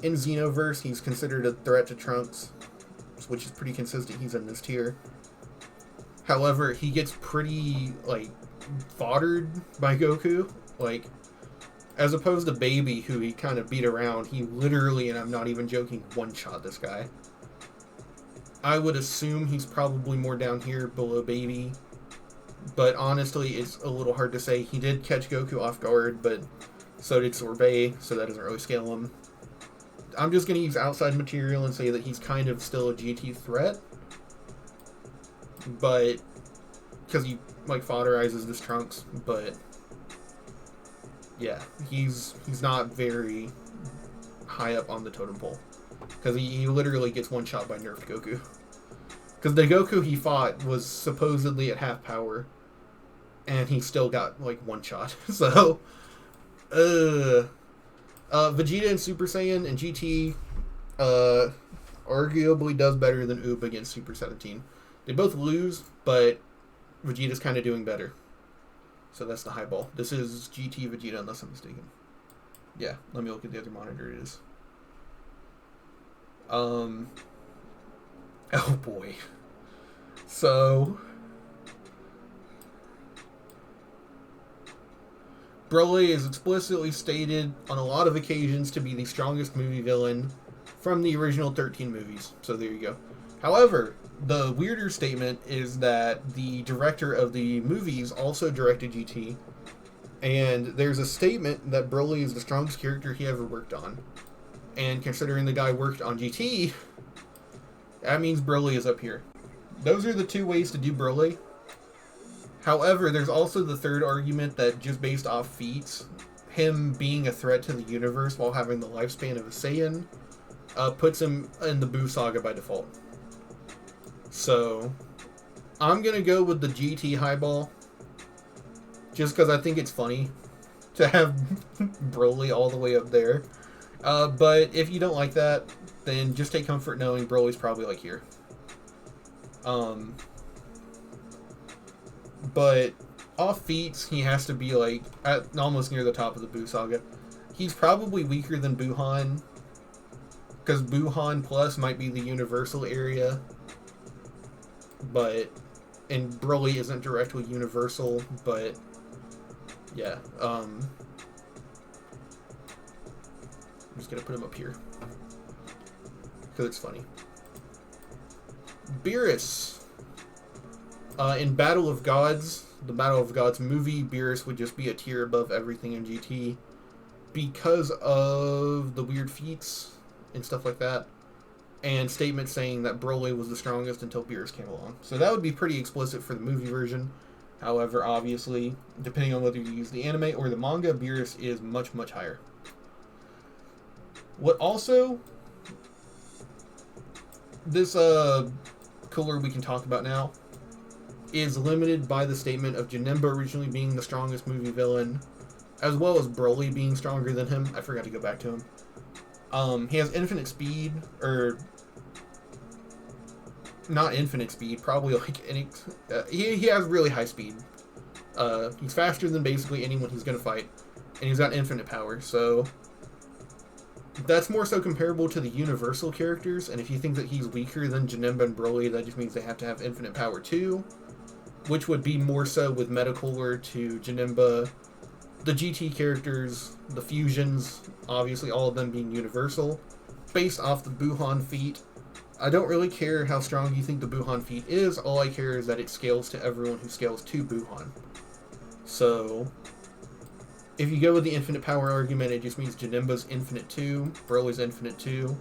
In Xenoverse, he's considered a threat to Trunks, which is pretty consistent. He's in this tier. However, he gets pretty, foddered by Goku. As opposed to Baby, who he kind of beat around, he literally, and I'm not even joking, one-shot this guy. I would assume he's probably more down here below Baby, but honestly, it's a little hard to say. He did catch Goku off guard, but so did Sorbet, so that doesn't really scale him. I'm just going to use outside material and say that he's kind of still a GT threat, but because he fodderizes this Trunks, but yeah, he's not very high up on the totem pole. Because he literally gets one shot by nerfed Goku. Because the Goku he fought was supposedly at half power, and he still got one shot. So, Vegeta in Super Saiyan and GT arguably does better than Oob against Super 17. They both lose, but Vegeta's kind of doing better. So that's the high ball. This is GT Vegeta, unless I'm mistaken. Yeah, let me look at the other monitor it is. Oh boy. So, Broly is explicitly stated on a lot of occasions to be the strongest movie villain from the original 13 movies. So there you go. However, the weirder statement is that the director of the movies also directed GT, and there's a statement that Broly is the strongest character he ever worked on. And considering the guy worked on GT, that means Broly is up here. Those are the two ways to do Broly. However, there's also the third argument that just based off feats, him being a threat to the universe while having the lifespan of a Saiyan puts him in the Buu Saga by default. So, I'm going to go with the GT Highball, just because I think it's funny to have Broly all the way up there. But if you don't like that, then just take comfort knowing Broly's probably like here. But off feats, he has to be like at almost near the top of the Buu Saga. He's probably weaker than Buhan, because Buhan Plus might be the universal area, and Broly isn't directly universal, but yeah. I'm just gonna put him up here because it's funny. Beerus. In Battle of Gods, the Battle of Gods movie, Beerus would just be a tier above everything in GT because of the weird feats and stuff like that, and statements saying that Broly was the strongest until Beerus came along. So that would be pretty explicit for the movie version. However, obviously, depending on whether you use the anime or the manga, Beerus is much, much higher. What also, this cooler we can talk about now, is limited by the statement of Janemba originally being the strongest movie villain, as well as Broly being stronger than him. I forgot to go back to him. He has infinite speed, or not infinite speed, probably like he has really high speed. He's faster than basically anyone he's going to fight, and he's got infinite power, so that's more so comparable to the universal characters, and if you think that he's weaker than Janemba and Broly, that just means they have to have infinite power too, which would be more so with Metacooler to Janemba, the GT characters, the fusions, obviously all of them being universal, based off the Buhan feat. I don't really care how strong you think the Buhan feat is, all I care is that it scales to everyone who scales to Buhan. So, if you go with the infinite power argument, it just means Janemba's infinite too, Broly's infinite too,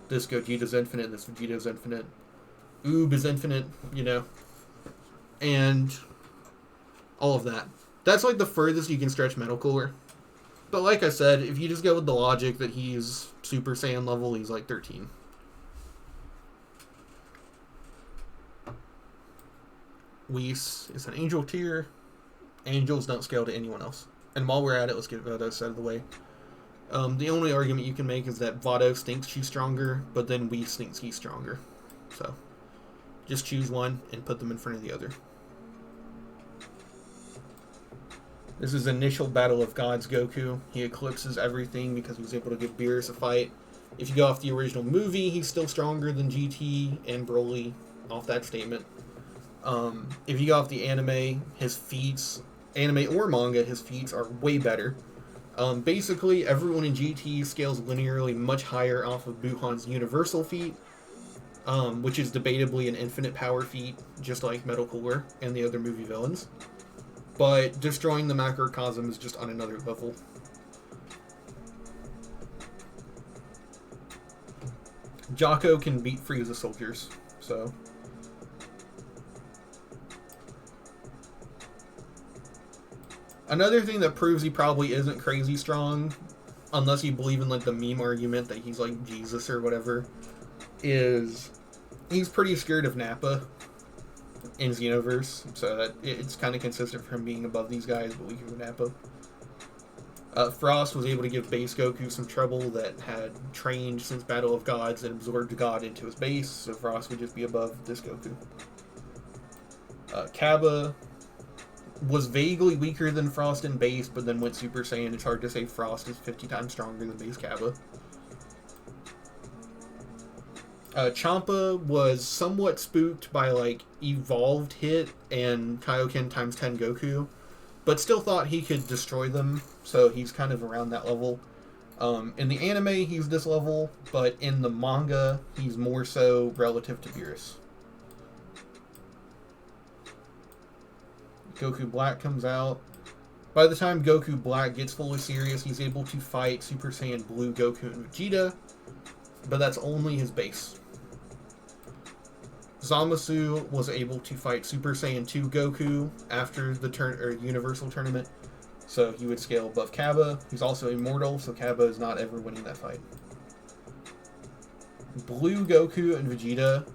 this Gogeta's infinite, this Vegeta's infinite, Oob is infinite, you know, and all of that. That's like the furthest you can stretch Metal Cooler. But like I said, if you just go with the logic that he's Super Saiyan level, he's like 13. Whis is an angel tier. Angels don't scale to anyone else. And while we're at it, let's get Vados out of the way. The only argument you can make is that Vados thinks she's stronger, but then Whis thinks he's stronger. So, just choose one and put them in front of the other. This is initial Battle of Gods Goku. He eclipses everything because he was able to give Beerus a fight. If you go off the original movie, he's still stronger than GT and Broly, off that statement. If you go off the anime, his feats, anime or manga, his feats are way better. Basically, everyone in GT scales linearly much higher off of Buhan's universal feat, which is debatably an infinite power feat, just like Metal Cooler and the other movie villains. But destroying the macrocosm is just on another level. Jocko can beat Frieza soldiers, so. Another thing that proves he probably isn't crazy strong, unless you believe in like the meme argument that he's like Jesus or whatever, is he's pretty scared of Nappa in Xenoverse, so that it's kind of consistent for him being above these guys, but weaker than Nappa. Frost was able to give base Goku some trouble that had trained since Battle of Gods and absorbed God into his base, so Frost would just be above this Goku. Kaba was vaguely weaker than Frost in base, but then went Super Saiyan. It's hard to say Frost is 50 times stronger than base Kaba. Champa was somewhat spooked by like Evolved Hit and Kaioken times 10 Goku, but still thought he could destroy them, so he's kind of around that level. In the anime, he's this level, but in the manga, he's more so relative to Beerus. Goku Black comes out. By the time Goku Black gets fully serious, he's able to fight Super Saiyan Blue Goku and Vegeta, but that's only his base. Zamasu was able to fight Super Saiyan 2 Goku after the Universal Tournament, so he would scale above Cabba. He's also immortal, so Cabba is not ever winning that fight. Blue Goku and Vegeta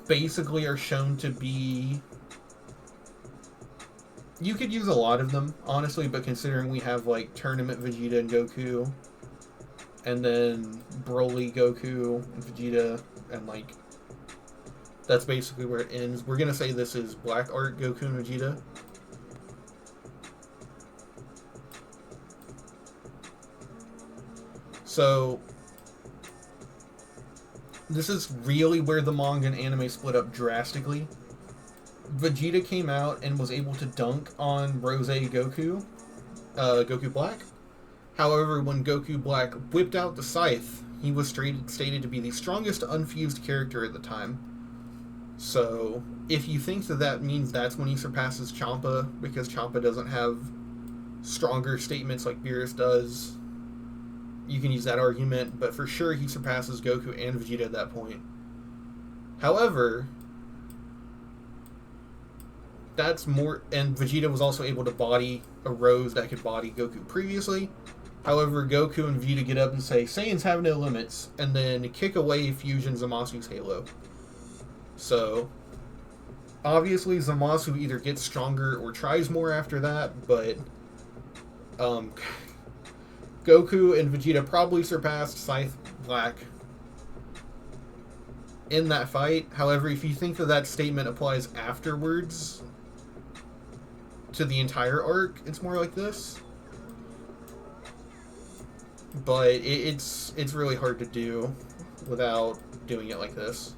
basically are shown to be... You could use a lot of them, honestly, but considering we have, like, Tournament Vegeta and Goku, and then Broly Goku and Vegeta, and, like, that's basically where it ends. We're gonna say this is Black Art Goku and Vegeta. So, this is really where the manga and anime split up drastically. Vegeta came out and was able to dunk on Rose Goku, Goku Black. However, when Goku Black whipped out the scythe, he was stated to be the strongest unfused character at the time. So, if you think that means that's when he surpasses Champa, because Champa doesn't have stronger statements like Beerus does, you can use that argument, but for sure he surpasses Goku and Vegeta at that point. However, that's more... And Vegeta was also able to body a Rose that could body Goku previously. However, Goku and Vegeta get up and say, Saiyans have no limits, and then kick away Fusion Zamasu's Halo. So, obviously Zamasu either gets stronger or tries more after that, but Goku and Vegeta probably surpassed Scythe Black in that fight. However, if you think that statement applies afterwards to the entire arc, it's more like this. But it's really hard to do without doing it like this.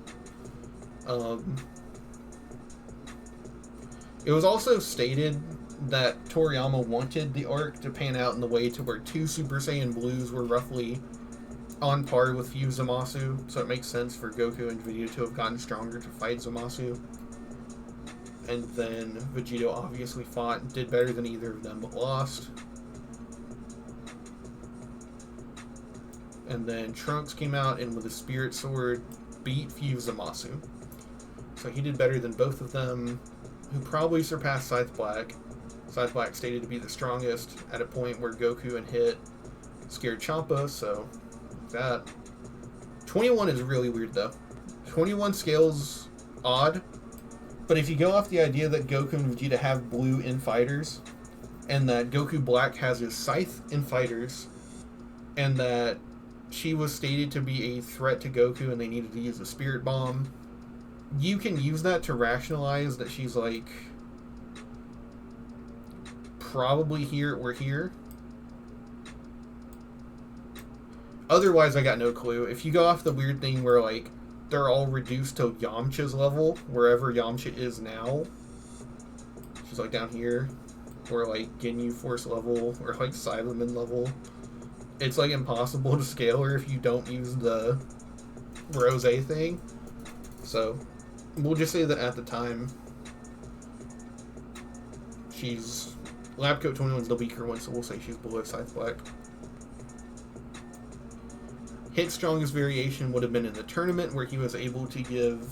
It was also stated that Toriyama wanted the arc to pan out in the way to where 2 Super Saiyan Blues were roughly on par with Fuse Zamasu, so it makes sense for Goku and Vegeta to have gotten stronger to fight Zamasu. And then Vegeta obviously fought and did better than either of them, but lost. And then Trunks came out and with a Spirit Sword beat Fuse Zamasu. So he did better than both of them, who probably surpassed Scythe Black. Scythe Black stated to be the strongest at a point where Goku and Hit scared Champa, so that. 21 is really weird though. 21 scales odd, but if you go off the idea that Goku and Vegeta have blue in fighters, and that Goku Black has his Scythe in fighters, and that she was stated to be a threat to Goku and they needed to use the Spirit Bomb, you can use that to rationalize that she's like probably here or here. Otherwise, I got no clue. If you go off the weird thing where like they're all reduced to Yamcha's level, wherever Yamcha is now, she's like down here, or like Ginyu Force level, or like Cyberman level, it's like impossible to scale her if you don't use the Rose thing. So we'll just say that at the time, she's... Lab Coat 21's the weaker one, so we'll say she's below Scythe Black. Hit's strongest variation would have been in the tournament, where he was able to give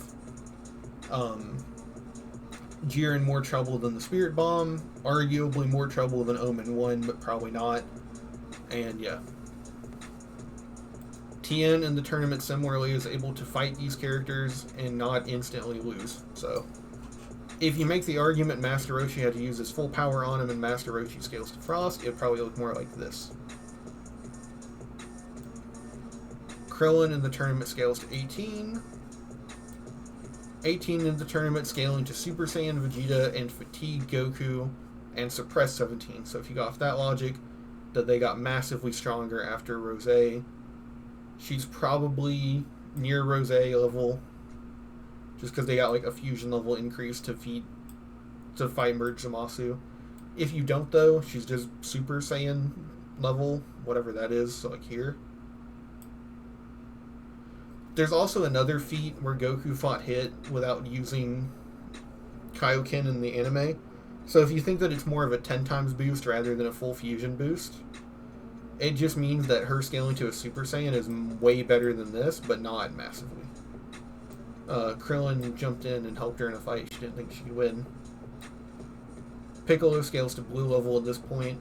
Jiren more trouble than the Spirit Bomb, arguably more trouble than Omen 1, but probably not. And yeah. Tien in the tournament similarly is able to fight these characters and not instantly lose. So, if you make the argument Master Roshi had to use his full power on him and Master Roshi scales to Frost, it would probably look more like this. Krillin in the tournament scales to 18. 18 in the tournament scaling to Super Saiyan Vegeta and Fatigue Goku and Suppress 17. So if you go off that logic, that they got massively stronger after Rose. She's probably near Rose level, just because they got like a fusion level increase to fight Merge Zamasu. If you don't though, she's just Super Saiyan level, whatever that is, so like here. There's also another feat where Goku fought Hit without using Kaioken in the anime, So if you think that it's more of a 10 times boost rather than a full fusion boost, it just means that her scaling to a Super Saiyan is way better than this, but not massively. Krillin jumped in and helped her in a fight she didn't think she could win. Piccolo scales to blue level at this point.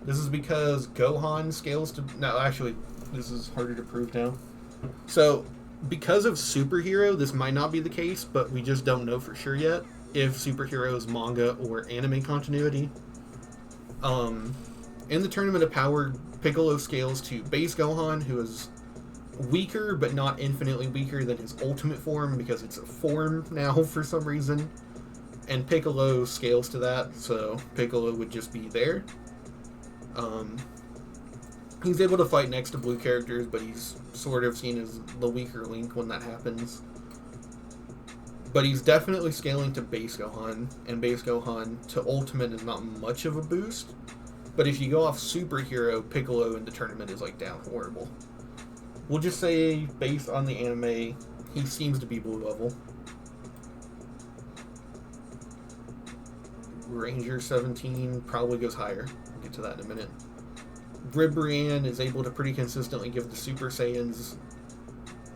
This is because Gohan scales to... No, actually, this is harder to prove now. So, because of Superhero, this might not be the case, but we just don't know for sure yet if Superhero is manga or anime continuity. In the Tournament of Power, Piccolo scales to base Gohan, who is weaker, but not infinitely weaker than his ultimate form, because it's a form now for some reason. And Piccolo scales to that, so Piccolo would just be there. He's able to fight next to blue characters, but he's sort of seen as the weaker link when that happens. But he's definitely scaling to base Gohan, and base Gohan to ultimate is not much of a boost. But if you go off Superhero, Piccolo in the tournament is like down horrible. We'll just say, based on the anime, he seems to be blue level. Ranger 17 probably goes higher. We'll get to that in a minute. Ribrianne is able to pretty consistently give the Super Saiyans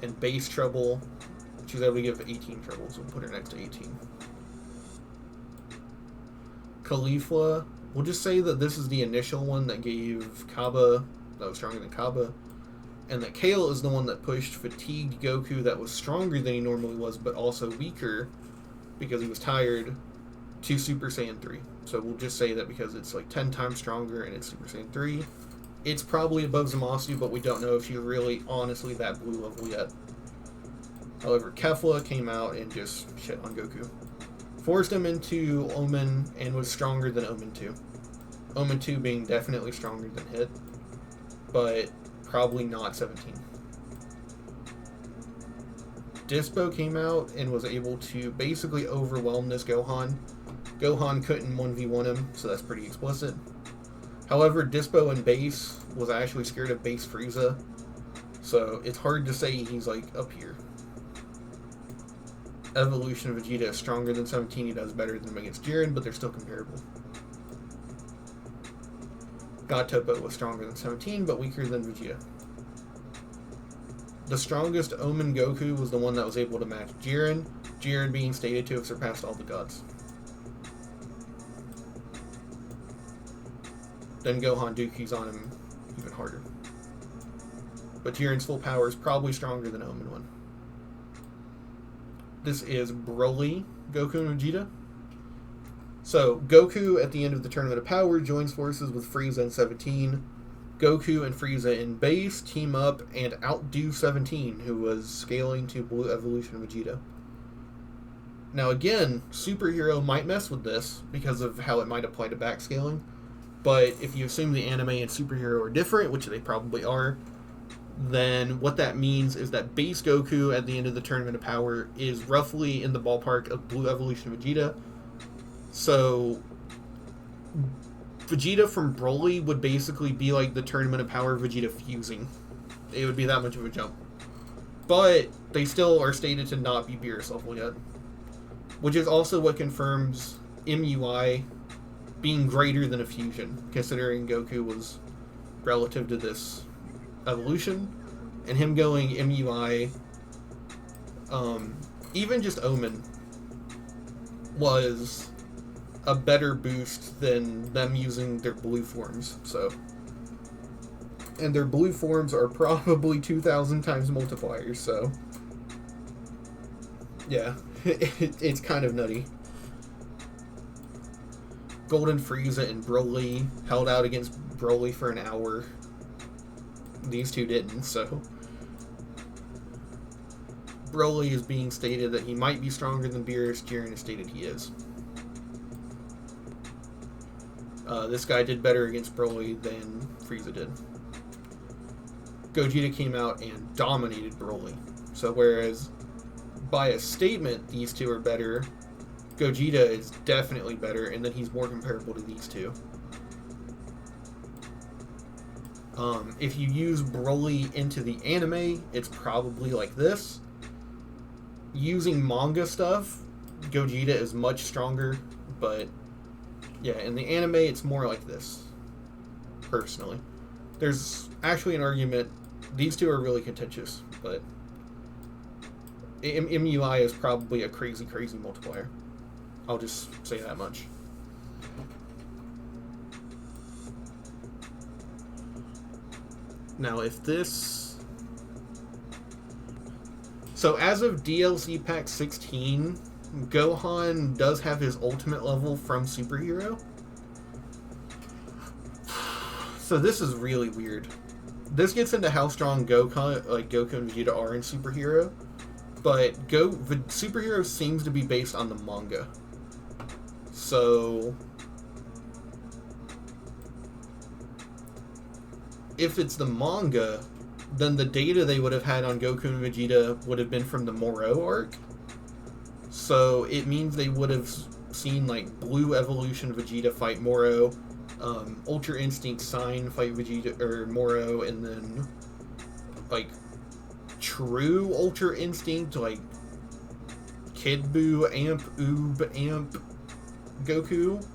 and base trouble. She's able to give 18 trouble, so we'll put her next to 18. Caulifla, we'll just say that this is the initial one that gave Kaba, that was stronger than Kaba, and that Kale is the one that pushed fatigued Goku that was stronger than he normally was, but also weaker because he was tired, to Super Saiyan 3. So we'll just say that because it's like 10 times stronger and it's Super Saiyan 3, it's probably above Zamasu, but we don't know if she's really honestly that blue level yet. However, Kefla came out and just shit on Goku. Forced him into Omen and was stronger than Omen 2. Omen 2 being definitely stronger than Hit, but probably not 17. Dispo came out and was able to basically overwhelm this Gohan. Gohan couldn't 1v1 him, so that's pretty explicit. However, Dispo in base was actually scared of base Frieza, so it's hard to say he's like up here. Evolution of Vegeta is stronger than 17, he does better than him against Jiren, but they're still comparable. God Topo was stronger than 17, but weaker than Vegeta. The strongest Omen Goku was the one that was able to match Jiren, Jiren being stated to have surpassed all the gods. Then Gohan Dooku's on him even harder. But Jiren's full power is probably stronger than Omen 1. This is Broly, Goku, and Vegeta. So, Goku, at the end of the Tournament of Power, joins forces with Frieza and 17. Goku and Frieza in base team up and outdo 17, who was scaling to Blue Evolution Vegeta. Now again, Superhero might mess with this because of how it might apply to backscaling, but if you assume the anime and Superhero are different, which they probably are, then what that means is that base Goku at the end of the Tournament of Power is roughly in the ballpark of Blue Evolution Vegeta. So Vegeta from Broly would basically be like the Tournament of Power Vegeta fusing. It would be that much of a jump. But they still are stated to not be Beerus level yet. Which is also what confirms MUI being greater than a fusion, considering Goku was relative to this evolution. And him going MUI, even just Omen, was a better boost than them using their blue forms, so. And their blue forms are probably 2,000 times multipliers, so. Yeah, it's kind of nutty. Golden Frieza and Broly held out against Broly for an hour. These two didn't, so. Broly is being stated that he might be stronger than Beerus. Jiren has stated he is. This guy did better against Broly than Frieza did. Gogeta came out and dominated Broly. So whereas by a statement these two are better, Gogeta is definitely better, and then he's more comparable to these two. If you use Broly into the anime, it's probably like this. Using manga stuff, Gogeta is much stronger, but yeah, in the anime, it's more like this, personally. There's actually an argument. These two are really contentious, but MUI is probably a crazy, crazy multiplier. I'll just say that much. Now, if this... So, as of DLC Pack 16, Gohan does have his ultimate level from Superhero. So this is really weird. This gets into how strong Goku and Vegeta are in Superhero, but Superhero seems to be based on the manga. So if it's the manga, then the data they would have had on Goku and Vegeta would have been from the Moro arc. So it means they would have seen like Blue Evolution Vegeta fight Moro, Ultra Instinct Sign fight Vegeta or Moro, and then like True Ultra Instinct like Kid Buu, Amp, Amp, Goku.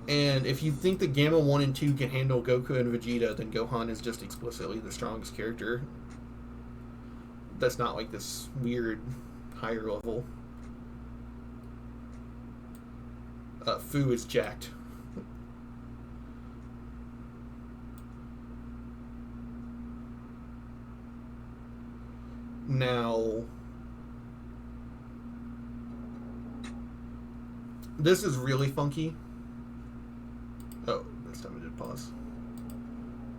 And if you think that Gamma 1 and 2 can handle Goku and Vegeta, then Gohan is just explicitly the strongest character. That's not like this weird higher level. Fu is jacked. Now, this is really funky. Oh, this time I did pause.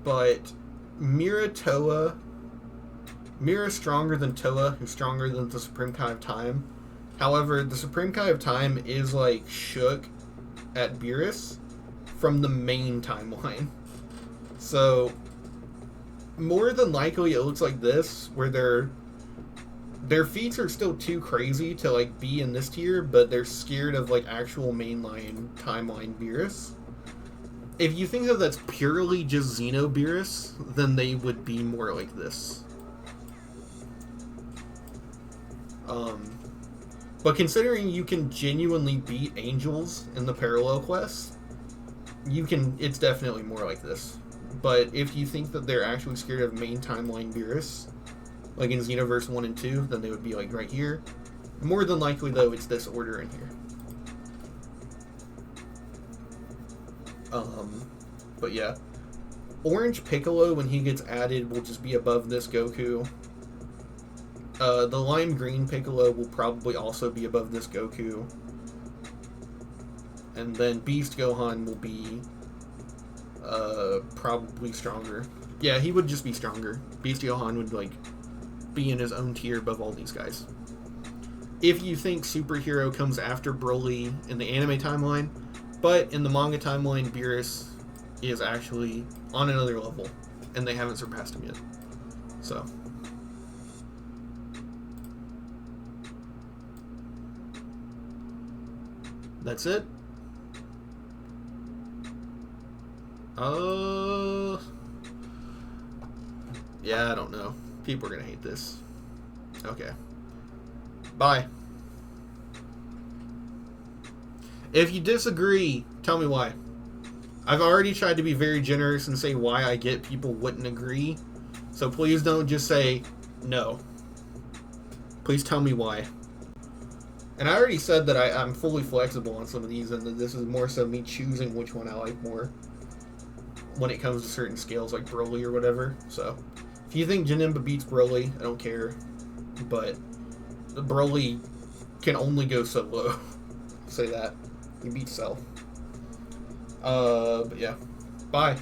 But Mira's stronger than Toa, who's stronger than the Supreme Kai of Time. However, the Supreme Kai of Time is like shook at Beerus from the main timeline. So, more than likely it looks like this, where their feats are still too crazy to like be in this tier, but they're scared of like actual mainline timeline Beerus. If you think that that's purely just Xeno Beerus, then they would be more like this. But considering you can genuinely beat angels in the parallel quest, it's definitely more like this. But if you think that they're actually scared of main timeline Beerus, like in Xenoverse 1 and 2, then they would be like right here. More than likely though, it's this order in here. But yeah. Orange Piccolo, when he gets added, will just be above this Goku. The lime green Piccolo will probably also be above this Goku. And then Beast Gohan will be probably stronger. Yeah, he would just be stronger. Beast Gohan would like be in his own tier above all these guys. If you think Superhero comes after Broly in the anime timeline, but in the manga timeline, Beerus is actually on another level, and they haven't surpassed him yet. So. That's it. Yeah, I don't know. People are gonna hate this. Okay. Bye. If you disagree, tell me why. I've already tried to be very generous and say why I get people wouldn't agree. So please don't just say no. Please tell me why. And I already said that I'm fully flexible on some of these, and that this is more so me choosing which one I like more when it comes to certain scales like Broly or whatever. So if you think Janemba beats Broly, I don't care. But Broly can only go so low. I'll say that. He beats Cell. But yeah. Bye.